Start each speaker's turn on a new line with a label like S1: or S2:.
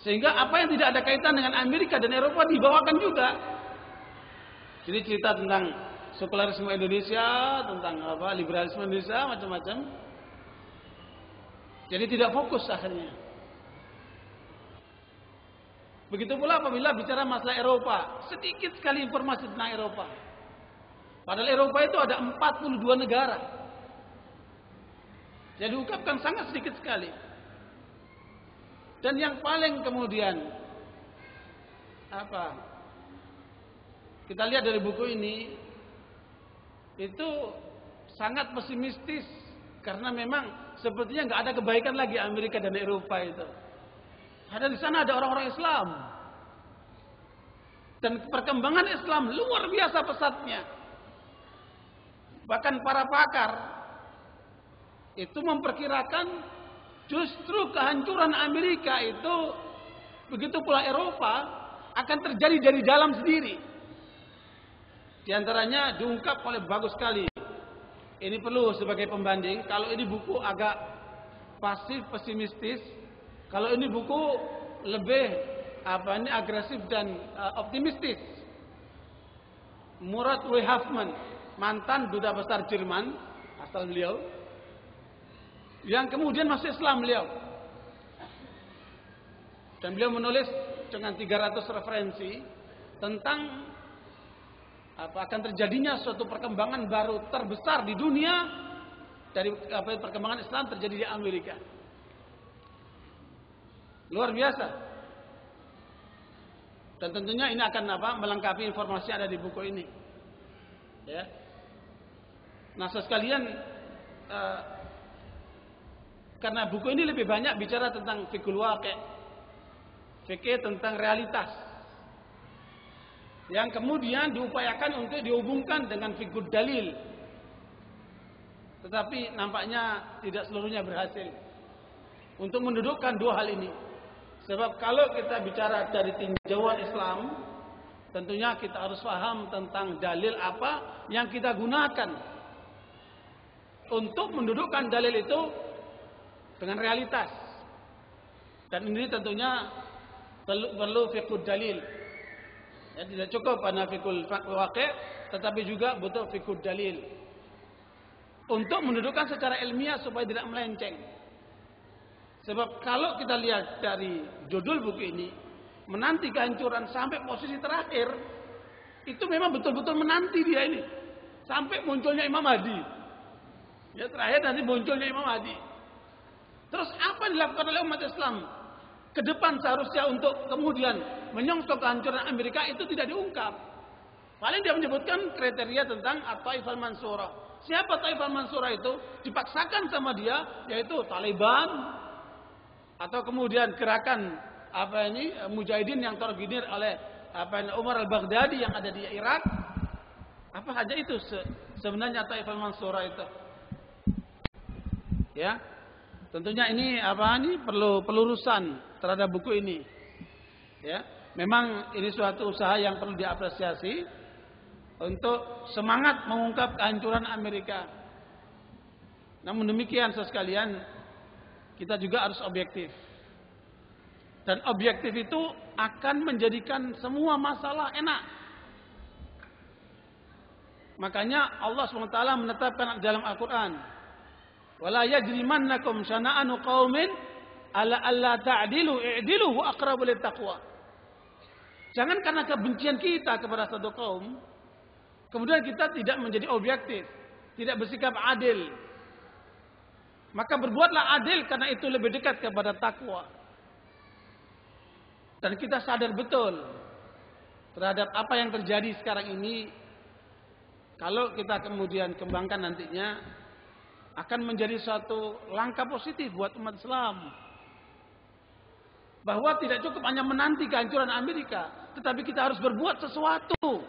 S1: Sehingga apa yang tidak ada kaitan dengan Amerika dan Eropa dibawakan juga. Jadi cerita tentang sekularisme Indonesia, tentang liberalisme Indonesia, macam-macam. Jadi tidak fokus akhirnya. Begitu pula apabila bicara masalah Eropa, sedikit sekali informasi tentang Eropa. Padahal Eropa itu ada 42 negara. Jadi diungkapkan sangat sedikit sekali. Dan yang paling kemudian kita lihat dari buku ini itu sangat pesimistis karena memang sepertinya nggak ada kebaikan lagi Amerika dan Eropa itu. Ada di sana ada orang-orang Islam dan perkembangan Islam luar biasa pesatnya. Bahkan para pakar itu memperkirakan justru kehancuran Amerika itu, begitu pula Eropa, akan terjadi dari dalam sendiri. Di antaranya diungkap oleh bagus sekali. Ini perlu sebagai pembanding. Kalau ini buku agak pasif, pesimistis. Kalau ini buku lebih agresif dan optimistis. Murat Weihafmann, mantan duta besar Jerman, asal beliau. Yang kemudian masuk Islam beliau. Dan beliau menulis dengan 300 referensi tentang akan terjadinya suatu perkembangan baru terbesar di dunia dari perkembangan Islam terjadi di Amerika. Luar biasa. Dan tentunya ini akan melengkapi informasi yang ada di buku ini. Ya. Nah, sekalian karena buku ini lebih banyak bicara tentang fikul waqi', fikih tentang realitas, yang kemudian diupayakan untuk dihubungkan dengan fikul dalil, tetapi nampaknya tidak seluruhnya berhasil untuk mendudukkan dua hal ini. Sebab kalau kita bicara dari tinjauan Islam, tentunya kita harus paham tentang dalil apa yang kita gunakan untuk mendudukkan dalil itu dengan realitas. Dan ini tentunya perlu fiqhul dalil. Ya, tidak cukup hanya fiqhul waqi', tetapi juga butuh fiqhul dalil untuk mendudukkan secara ilmiah supaya tidak melenceng. Sebab kalau kita lihat dari judul buku ini, menanti kehancuran sampai posisi terakhir, itu memang betul-betul menanti dia ini sampai munculnya Imam Mahdi. Ya, terakhir nanti munculnya Imam Mahdi. Terus apa yang dilakukan oleh umat Islam ke depan seharusnya untuk kemudian menyongsong kehancuran Amerika itu tidak diungkap. Paling dia menyebutkan kriteria tentang At-Taifah Al-Mansurah. Siapa Taifah Al-Mansurah itu? Dipaksakan sama dia, yaitu Taliban atau kemudian gerakan Mujahidin yang terorganisir oleh Umar Al-Baghdadi yang ada di Irak. Apa saja itu sebenarnya Taifah Al-Mansurah itu? Ya. Tentunya ini perlu pelurusan terhadap buku ini. Ya, memang ini suatu usaha yang perlu diapresiasi untuk semangat mengungkap kehancuran Amerika. Namun demikian sekalian, kita juga harus objektif. Dan objektif itu akan menjadikan semua masalah enak. Makanya Allah SWT menetapkan dalam Al-Quran, wala yajrimannakum syana'anu qaumin ala alla ta'dilu i'dilu wa aqrabu littaqwa. Jangan karena kebencian kita kepada satu kaum kemudian kita tidak menjadi objektif, tidak bersikap adil. Maka berbuatlah adil karena itu lebih dekat kepada takwa. Dan kita sadar betul terhadap apa yang terjadi sekarang ini. Kalau kita kemudian kembangkan nantinya, akan menjadi suatu langkah positif buat umat Islam. Bahwa tidak cukup hanya menanti kehancuran Amerika, tetapi kita harus berbuat sesuatu